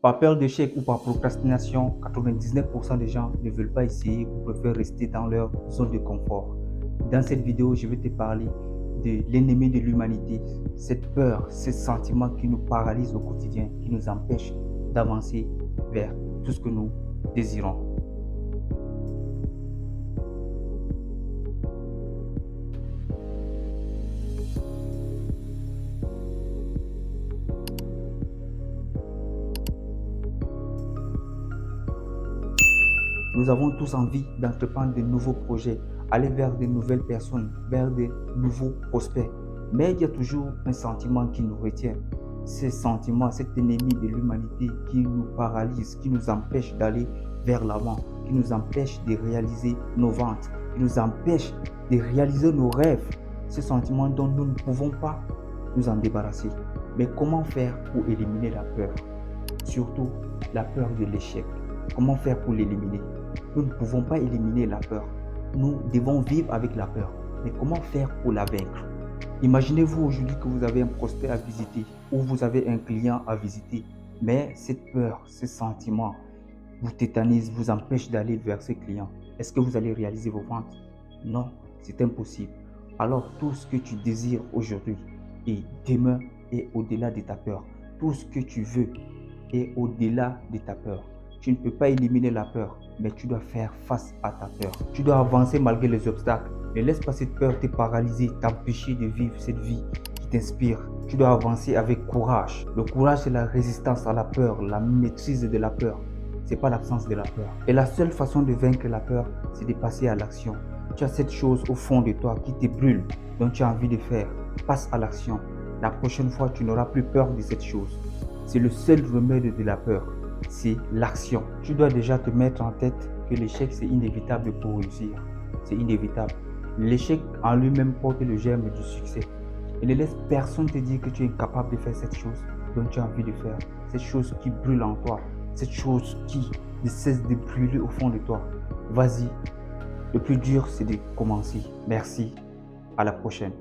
Par peur d'échec ou par procrastination, 99% des gens ne veulent pas essayer ou préfèrent rester dans leur zone de confort. Dans cette vidéo, je vais te parler de l'ennemi de l'humanité, cette peur, ce sentiment qui nous paralyse au quotidien, qui nous empêche d'avancer vers tout ce que nous désirons. Nous avons tous envie d'entreprendre de nouveaux projets, aller vers de nouvelles personnes, vers de nouveaux prospects. Mais il y a toujours un sentiment qui nous retient. Ce sentiment, cet ennemi de l'humanité qui nous paralyse, qui nous empêche d'aller vers l'avant, qui nous empêche de réaliser nos ventes, qui nous empêche de réaliser nos rêves. Ce sentiment dont nous ne pouvons pas nous en débarrasser. Mais comment faire pour éliminer la peur? Surtout la peur de l'échec. Comment faire pour l'éliminer? Nous ne pouvons pas éliminer la peur. Nous devons vivre avec la peur. Mais comment faire pour la vaincre? Imaginez-vous aujourd'hui que vous avez un prospect à visiter ou vous avez un client à visiter. Mais cette peur, ce sentiment vous tétanise, vous empêche d'aller vers ce client. Est-ce que vous allez réaliser vos ventes? Non, c'est impossible. Alors tout ce que tu désires aujourd'hui et demain est au-delà de ta peur. Tout ce que tu veux est au-delà de ta peur. Tu ne peux pas éliminer la peur, mais tu dois faire face à ta peur. Tu dois avancer malgré les obstacles. Ne laisse pas cette peur te paralyser, t'empêcher de vivre cette vie qui t'inspire. Tu dois avancer avec courage. Le courage, c'est la résistance à la peur, la maîtrise de la peur. Ce n'est pas l'absence de la peur. Et la seule façon de vaincre la peur, c'est de passer à l'action. Tu as cette chose au fond de toi qui te brûle, dont tu as envie de faire. Passe à l'action. La prochaine fois, tu n'auras plus peur de cette chose. C'est le seul remède de la peur. C'est l'action. Tu dois déjà te mettre en tête que l'échec, c'est inévitable pour réussir. C'est inévitable. L'échec en lui-même porte le germe du succès. Et ne laisse personne te dire que tu es incapable de faire cette chose dont tu as envie de faire. Cette chose qui brûle en toi. Cette chose qui ne cesse de brûler au fond de toi. Vas-y. Le plus dur, c'est de commencer. Merci. À la prochaine.